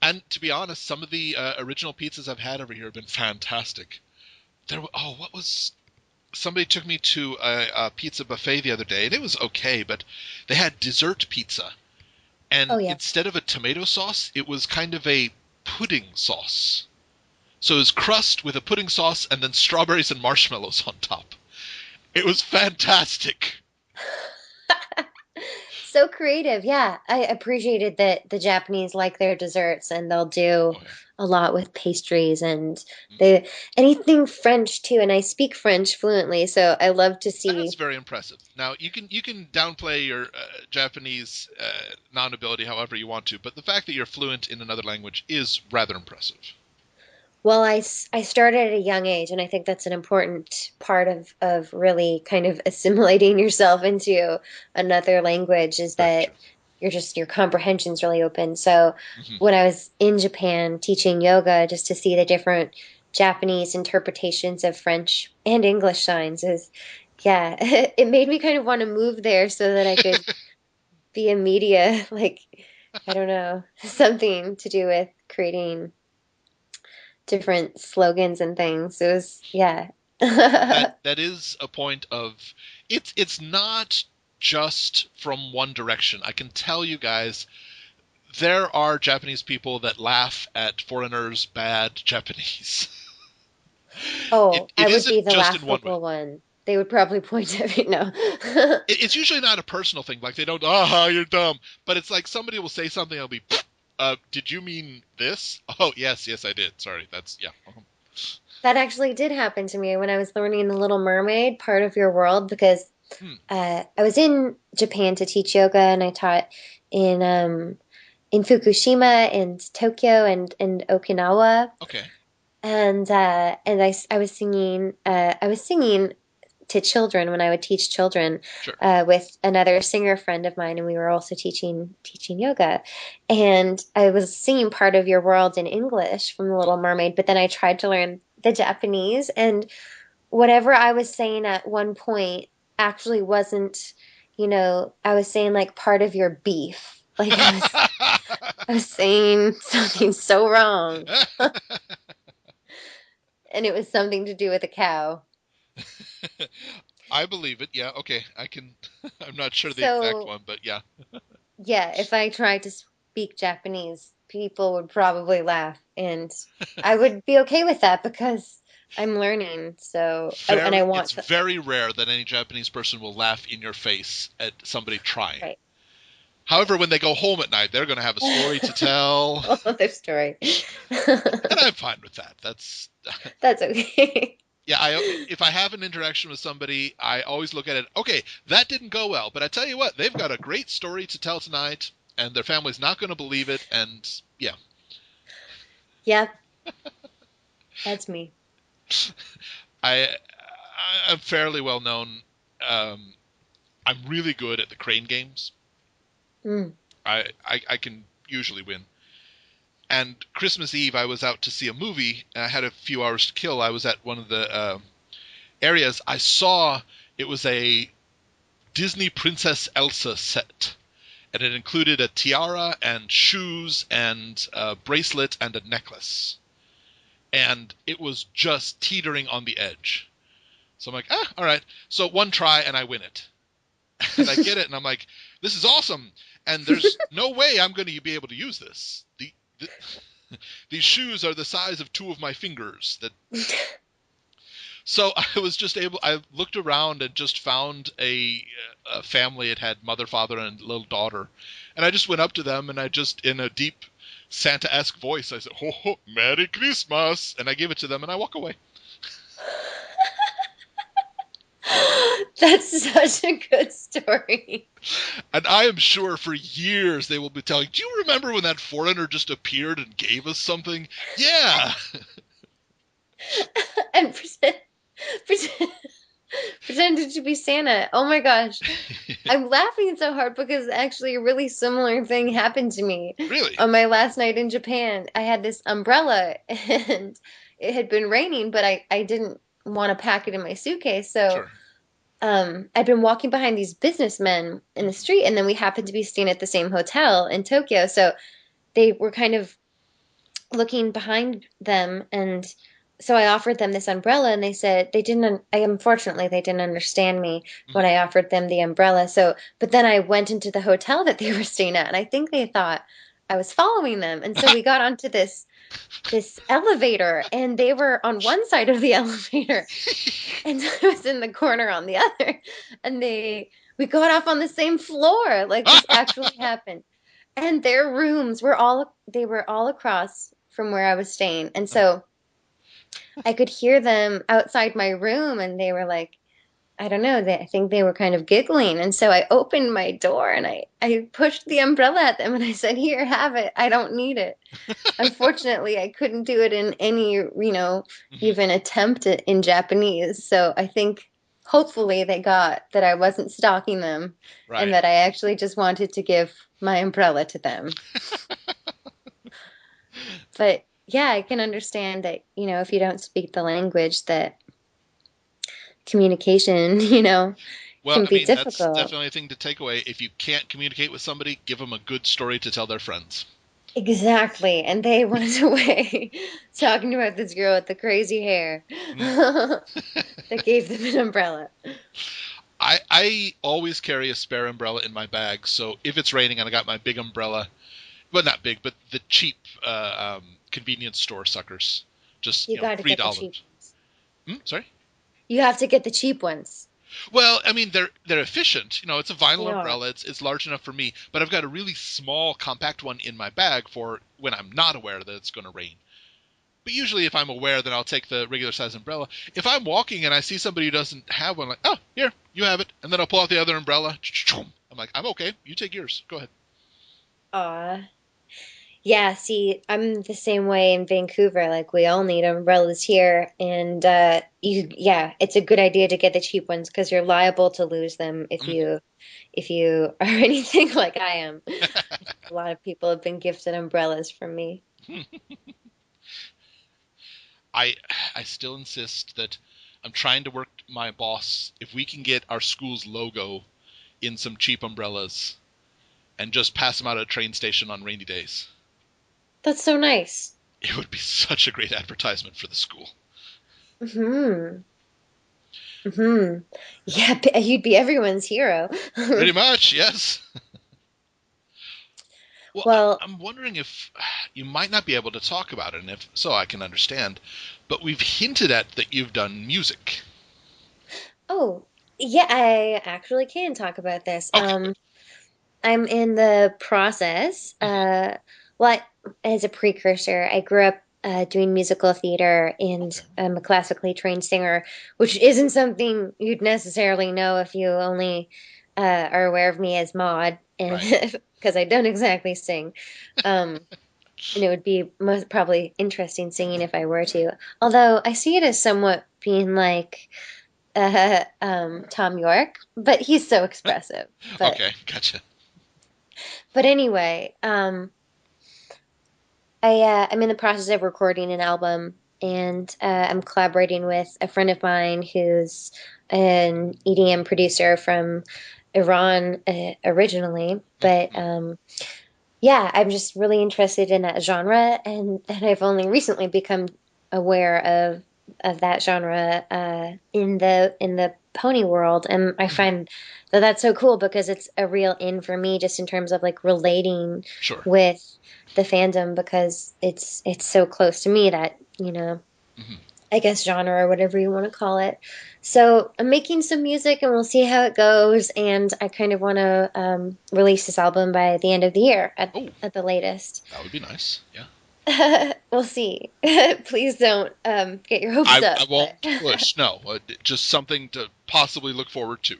And to be honest, some of the original pizzas I've had over here have been fantastic. What was? Somebody took me to a pizza buffet the other day, and it was okay, but they had dessert pizza. Oh And yeah. instead of a tomato sauce, it was kind of a pudding sauce. So it was crust with a pudding sauce and then strawberries and marshmallows on top. It was fantastic. so creative. Yeah, I appreciated that the Japanese like their desserts and they'll do Oh yeah. a lot with pastries and Mhm. the anything French too. And I speak French fluently, so I love to That's see. very impressive. Now you can downplay your Japanese non-ability however you want to, but the fact that you're fluent in another language is rather impressive. Well, I started at a young age, and I think that's an important part of really kind of assimilating yourself into another language is Very true. that your comprehension's really open. So Hmm. when I was in Japan teaching yoga, just to see the different Japanese interpretations of French and English signs is, yeah, it made me kind of want to move there so that I could be a media, like, I don't know, something to do with creating different slogans and things. It was, yeah. That is a point of it's not just from one direction. I can tell you guys there are Japanese people that laugh at foreigners' bad Japanese. It Oh, I it would be isn't the just in one way. laughable one. They would probably point at me. No. It's usually not a personal thing. Like they don't, ah, you're dumb. But it's like somebody will say something. I'll be, did you mean this? Oh, yes, yes, I did. Sorry, that's yeah. That actually did happen to me when I was learning The Little Mermaid, part of your world, because Hmm. I was in Japan to teach yoga, and I taught in um, in Fukushima and Tokyo and Okinawa, Okay, and I was singing to children when I would teach children sure. with another singer friend of mine, and we were also teaching yoga. And I was singing part of Your World in English from The Little Mermaid, but then I tried to learn the Japanese, and whatever I was saying at one point actually wasn't, I was saying like part of your beef. Like I was saying something so wrong, and it was something to do with a cow. I believe it. Yeah. Okay. I can. I'm not sure the exact So one, but yeah. yeah, if I tried to speak Japanese, people would probably laugh, and I would be okay with that because I'm learning. So, oh, and I Very. want It's to, very rare that any Japanese person will laugh in your face at somebody trying. right, However, when they go home at night, they're going to have a story to right. tell, Whole other story. and I'm fine with that. That's That's okay. yeah. If I have an interaction with somebody, I always look at it. Okay, that didn't go well, but I tell you what, they've got a great story to tell tonight, and their family's not going to believe it. And yeah, Yep, that's me. I I'm fairly well known. Um, I'm really good at the crane games. Mm. I can usually win. And Christmas Eve, I was out to see a movie. And I had a few hours to kill. I was at one of the areas. I saw it was a Disney Princess Elsa set, and it included a tiara and shoes and a bracelet and a necklace. And it was just teetering on the edge. So I'm like, all right. So one try and I win it. And I get it, and I'm like, this is awesome. And there's no way I'm going to be able to use this. These shoes are the size of two of my fingers. So I was just able. I looked around and just found a family. It had mother, father, and little daughter, and I just went up to them and I just, in a deep Santa-esque voice, I said, "Ho ho, Merry Christmas!" And I give it to them and I walk away. That's such a good story. And I am sure for years they will be telling, "Do you remember when that foreigner just appeared and gave us something?" Yeah. And pretend, pretended to be Santa. Oh my gosh. I'm laughing so hard because actually a really similar thing happened to me Really? on my last night in Japan. I had this umbrella and it had been raining, but I didn't want to pack it in my suitcase. So Sure. I'd been walking behind these businessmen in the Mhm. street, and then we happened to be staying at the same hotel in Tokyo. So they were kind of looking behind them, and so I offered them this umbrella, and they said they didn't. I unfortunately they didn't understand me when Mhm. I offered them the umbrella. So, but then I went into the hotel that they were staying at, and I think they thought I was following them, and so we got onto this elevator, and they were on one side of the elevator, and I was in the corner on the other, and they We got off on the same floor. Like this actually happened. And their rooms were they were all across from where I was staying. And so I could hear them outside my room and they were like, I don't know, I think they were kind of giggling. And so I opened my door and I pushed the umbrella at them and I said, Here, have it. I don't need it. Unfortunately, I couldn't do it in any, Mhm. even attempt it in Japanese. So I think hopefully they got that I wasn't stalking them and Right. that I actually just wanted to give my umbrella to them. But yeah, I can understand that, if you don't speak the language, that communication, Well, can I be mean, that's difficult. definitely a thing to take away. If you can't communicate with somebody, give them a good story to tell their friends. Exactly. And they went away talking about this girl with the crazy hair Mm. that gave them an umbrella. I always carry a spare umbrella in my bag, so if it's raining and I got my big umbrella, well, not big, but the cheap convenience store suckers, just You got to $3. get the cheap ones. Sorry. You have to get the cheap ones. Well, I mean they're efficient. It's a vinyl They are. umbrella. It's large enough for me, but I've got a really small, compact one in my bag for when I'm not aware that it's going to rain. But usually, if I'm aware, then I'll take the regular size umbrella. If I'm walking and I see somebody who doesn't have one, like, oh, here, you have it, and then I'll pull out the other umbrella. I'm like, I'm okay. You take yours. Go ahead. Aw. Yeah, see, I'm the same way in Vancouver. Like we all need umbrellas here, and yeah, it's a good idea to get the cheap ones because you're liable to lose them if you are anything like I am. A lot of people have been gifted umbrellas from me. I I still insist that I'm trying to work my boss. If we can get our school's logo in some cheap umbrellas and just pass them out at a train station on rainy days, That's so nice. it would be such a great advertisement for the school. Hmm. Hmm. Yeah, you'd be everyone's hero. Pretty much, yes. Well, Well, I'm wondering if you might not be able to talk about it, and if so, I can understand. But we've hinted at that you've done music. oh, yeah, I actually can talk about this. Okay, good. I'm in the process. Hmm. What as a precursor, I grew up doing musical theater, and Okay. I'm a classically trained singer, which isn't something you'd necessarily know if you only are aware of me as Maud, and Right. because I don't exactly sing. Um, and it would be most probably interesting singing if I were to. Although I see it as somewhat being like Tom York, but he's so expressive. But Okay, gotcha. but anyway, I'm in the process of recording an album, and I'm collaborating with a friend of mine who's an EDM producer from Iran originally, but Hmm. yeah, I'm just really interested in that genre, and I've only recently become aware of that genre in the pony world, and I Hmm. find that that's so cool because it's a real in for me, just in terms of like relating Sure. with the fandom because it's so close to me that Hmm. I guess genre or whatever you want to call it. So I'm making some music and we'll see how it goes. And I kind of want to release this album by the end of the year Oh, at the latest. that would be nice. Yeah. We'll see. Please don't get your hopes I up, but won't push. No, just something to possibly look forward to.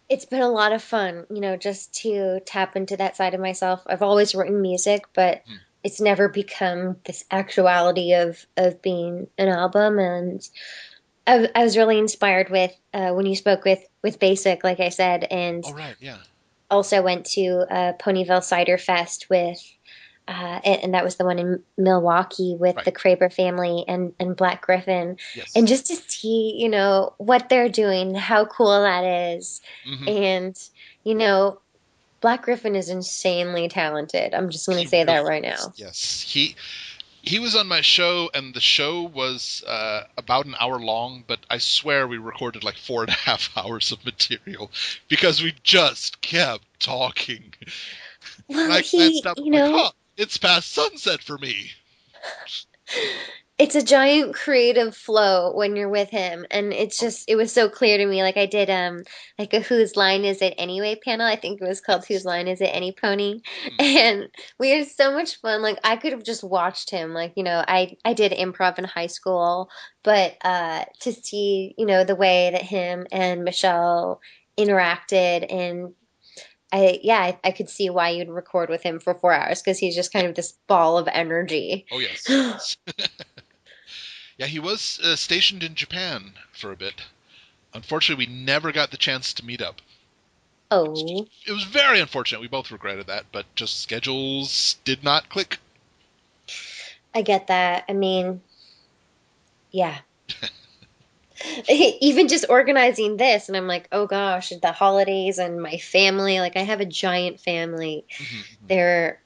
it's been a lot of fun, just to tap into that side of myself. I've always written music, but Hmm. it's never become this actuality of being an album. And I was really inspired with when you spoke with Basic, like I said, and Oh, right. Yeah. also went to Ponyville Cider Fest with, and that was the one in Milwaukee with Right. the Kraber family and Black Griffin, Yes. and just to see, what they're doing, how cool that is, Hmm. and you know, Black Griffin is insanely talented. I'm just gonna He say really that right is. now. Yes. He was on my show, and the show was about an hour long, but I swear we recorded like 4.5 hours of material because we just kept talking. And Well, I glanced he, up, I'm like, huh, it's past sunset for me. it's a giant creative flow when you're with him, and it was so clear to me. Like I did like a Whose Line Is It Anyway panel. I think it was called Whose Yes. Line Is It Any Pony? Mm. And we had so much fun. Like I could have just watched him. Like, I did improv in high school, but to see, the way that him and Michelle interacted, and I could see why you'd record with him for 4 hours because he's just Yeah. kind of this ball of energy. Oh, yes. Yes. Yeah, he was stationed in Japan for a bit. Unfortunately, we never got the chance to meet up. Oh, It was very unfortunate. We both regretted that, but just schedules did not click. I get that. I mean, yeah. Even just organizing this, and I'm like, oh gosh, the holidays and my family. Like, I have a giant family. Hmm. They're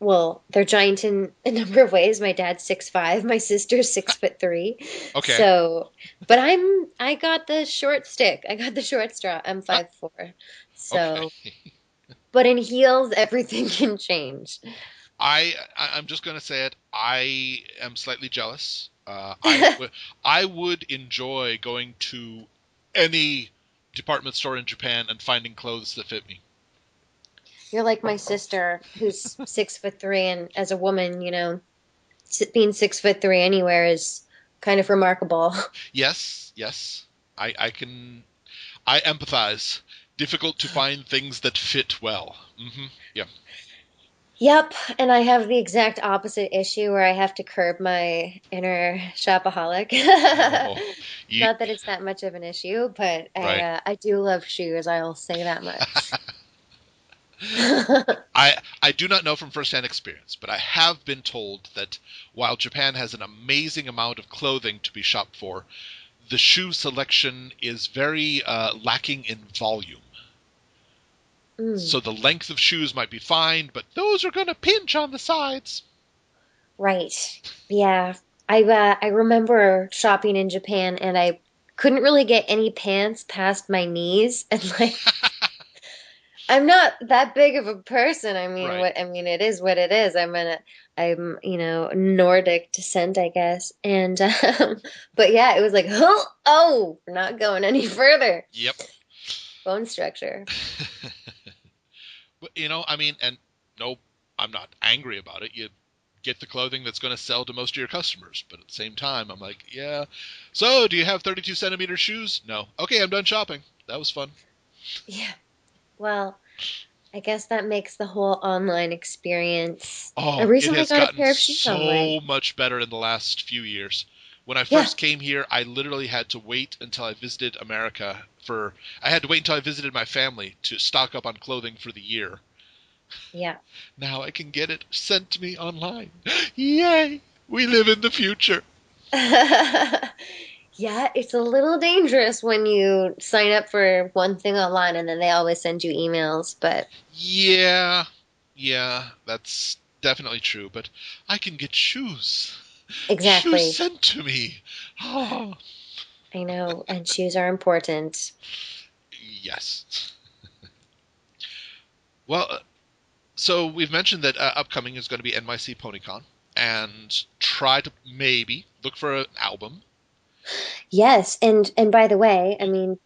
giant in a number of ways. My dad's 6'5", my sister's 6'3". Okay. So, but I got the short stick. I got the short straw. I'm Ah, 5'4". okay. So, but in heels, everything can change. I'm just gonna say it. I am slightly jealous. I would enjoy going to any department store in Japan and finding clothes that fit me. You're like my sister, who's 6'3", and as a woman, being 6'3" anywhere is kind of remarkable. Yes, yes. I empathize. Difficult to find things that fit well. Yeah. Yep, and I have the exact opposite issue where I have to curb my inner shopaholic. Oh, you Not that it's that much of an issue, but I right. I do love shoes. I'll say that much. I do not know from firsthand experience, but I have been told that while Japan has an amazing amount of clothing to be shopped for, the shoe selection is very lacking in volume. Mm, So the length of shoes might be fine, but those are going to pinch on the sides. right. Yeah. I remember shopping in Japan and I couldn't really get any pants past my knees and like I'm not that big of a person. Right. I mean it is what it is. I'm, Nordic descent, I guess. And but yeah, it was like, oh, we're not going any further. Yep. Bone structure. But I mean, and no, I'm not angry about it. You get the clothing that's going to sell to most of your customers. But at the same time, I'm like, yeah. So, do you have 32 centimeter shoes? No. Okay, I'm done shopping. That was fun. Yeah. Well, I guess that makes the whole online experience. I Oh, it recently has got a gotten pair of shoes online. so much better in the last few years. When I Yeah. first came here, I literally had to wait until I visited America for. I had to wait until I visited my family to stock up on clothing for the year. Yeah. Now I can get it sent to me online. Yay! We live in the future. Yeah, it's a little dangerous when you sign up for one thing online and then they always send you emails, but Yeah, yeah, that's definitely true. But I can get shoes. Shoes exactly. sent to me. Oh, I know, and shoes are important. yes. Well, so we've mentioned that upcoming is going to be NYC PonyCon, and try to maybe look for an album. Yes, and by the way, I mean,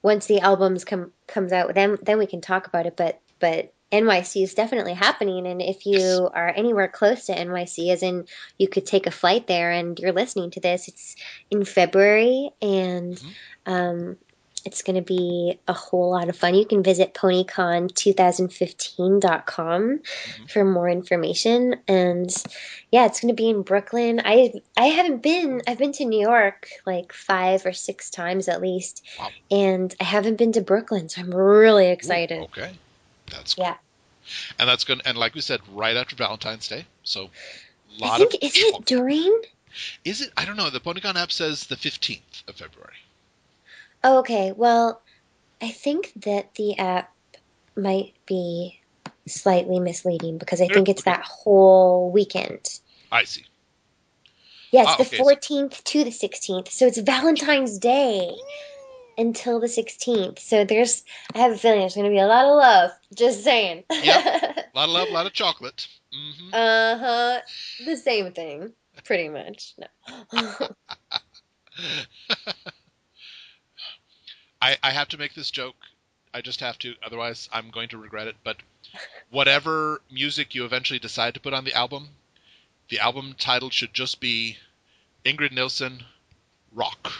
once the albums comes out, then we can talk about it. But NYC is definitely happening, and if Yes. you are anywhere close to NYC, as in you could take a flight there, and you're listening to this, it's in February, and Hmm. um, it's going to be a whole lot of fun. You can visit ponycon2015.com Hmm. for more information, and yeah, it's going to be in Brooklyn. I haven't been. I've been to New York like 5 or 6 times at least, Wow. and I haven't been to Brooklyn, so I'm really Ooh, excited. okay. That's cool. Yeah. And that's going to, and like we said, right after Valentine's Day. So a I lot of think, isn't it chocolate. during? Is it? I don't know. The PonyCon app says the 15th of February. Oh, okay. Well, I think that the app might be slightly misleading because I think it's Okay. that whole weekend. I see. Yeah, it's Ah, the okay. So, 14th to the 16th. So it's Valentine's Day until the 16th. So I have a feeling there's going to be a lot of love. Just saying. yep. A lot of love, a lot of chocolate. Hmm. Uh-huh. The same thing. Pretty much. No. I have to make this joke. I just have to, otherwise I'm going to regret it. But whatever music you eventually decide to put on the album title should just be Ingrid Nilson Rock.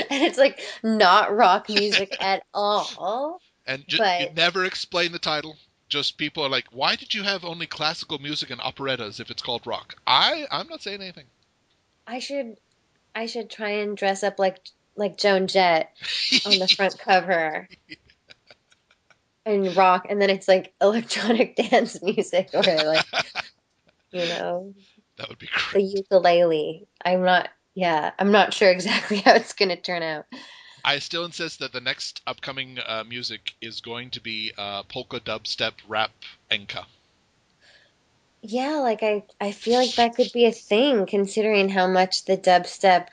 And it's like not rock music at all. And you But never explain the title. Just people are like, why did you have only classical music and operettas if it's called rock? I'm not saying anything. I should I should try and dress up like Joan Jett on the front cover and rock, and then it's like electronic dance music or like, you know, That would be the great. ukulele. I'm not sure exactly how it's gonna turn out. I still insist that the next upcoming music is going to be polka dubstep rap enka. Yeah, like I feel like that could be a thing considering how much the dubstep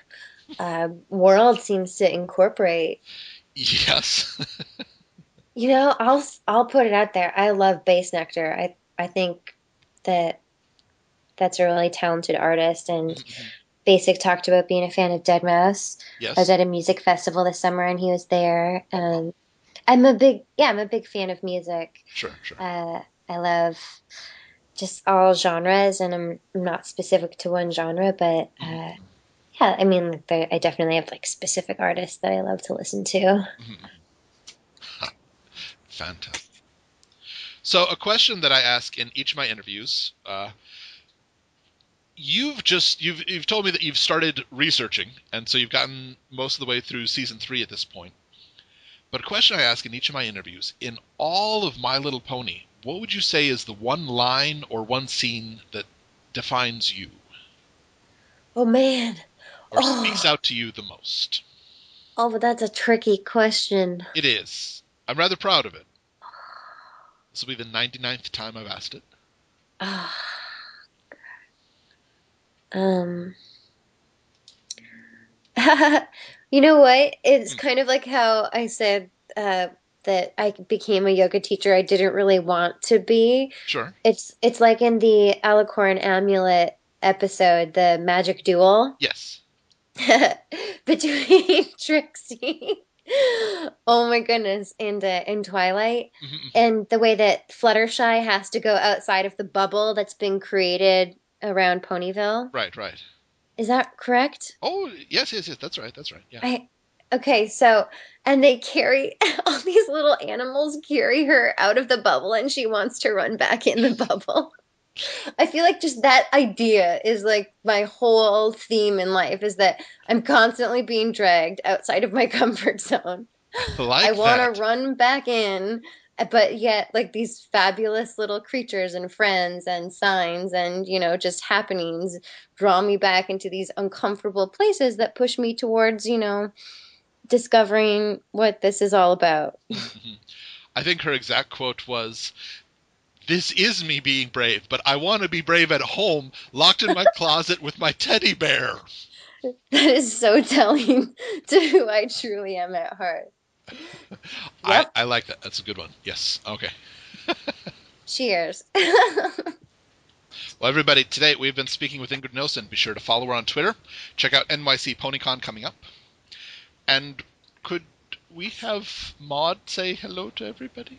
world seems to incorporate. Yes. I'll put it out there. I love Bass Nectar. I think that that's a really talented artist. And Basic talked about being a fan of Dead Mouse. I was Yes. at a music festival this summer and he was there. Oh wow. I'm a big fan of music. Sure, sure. I love just all genres, and I'm not specific to one genre, but Mhm, yeah, I mean, like, I definitely have like specific artists that I love to listen to. mhm. Fantastic. So a question that I ask in each of my interviews, you've told me that you've started researching, and so you've gotten most of the way through season 3 at this point. But a question I ask in each of my interviews, in all of My Little Pony, what would you say is the one line or one scene that defines you Oh man. or speaks Oh, out to you the most? oh, but that's a tricky question. It is. I'm rather proud of it. This will be the 99th time I've asked it. Ah, um, you know what? It's Hmm, kind of like how I said that I became a yoga teacher I didn't really want to be. sure. It's like in the Alicorn Amulet episode, the magic duel Yes. between Trixie, oh my goodness, and Twilight, Hmm. and the way that Fluttershy has to go outside of the bubble that's been created around Ponyville. Right, right. Is that correct? Oh, yes, yes, yes. That's right. That's right. Yeah. I okay, so and they carry all these little animals carry her out of the bubble and she wants to run back in the bubble. I feel like just that idea is like my whole theme in life is that I'm constantly being dragged outside of my comfort zone. I I like want to that. run back in, but yet like these fabulous little creatures and friends and signs and just happenings draw me back into these uncomfortable places that push me towards, discovering what this is all about. Mhm. I think her exact quote was, "This is me being brave, but I want to be brave at home, locked in my closet with my teddy bear." That is so telling to who I truly am at heart. Yep. I like that. That's a good one. Yes. Okay. Cheers. Well, everybody, today we've been speaking with Ingrid Nilson. Be sure to follow her on Twitter. Check out NYC PonyCon coming up. And could we have Maud say hello to everybody?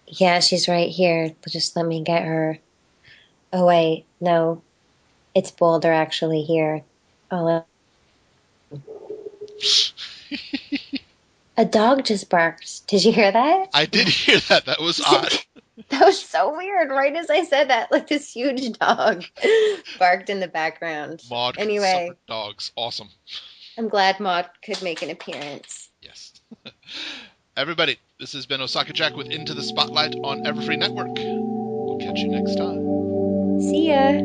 Yeah, she's right here. Just let me get her. Oh, wait. No, it's Boulder actually here. Oh, a dog just barked. Did you hear that? I did hear that. That was odd. That was so weird. Right as I said that, like this huge dog barked in the background. Maud can summon Anyway, dogs. Awesome. I'm glad Maud could make an appearance. Yes. Everybody, this has been Osaka Jack with Into the Spotlight on Everfree Network. We'll catch you next time. See ya.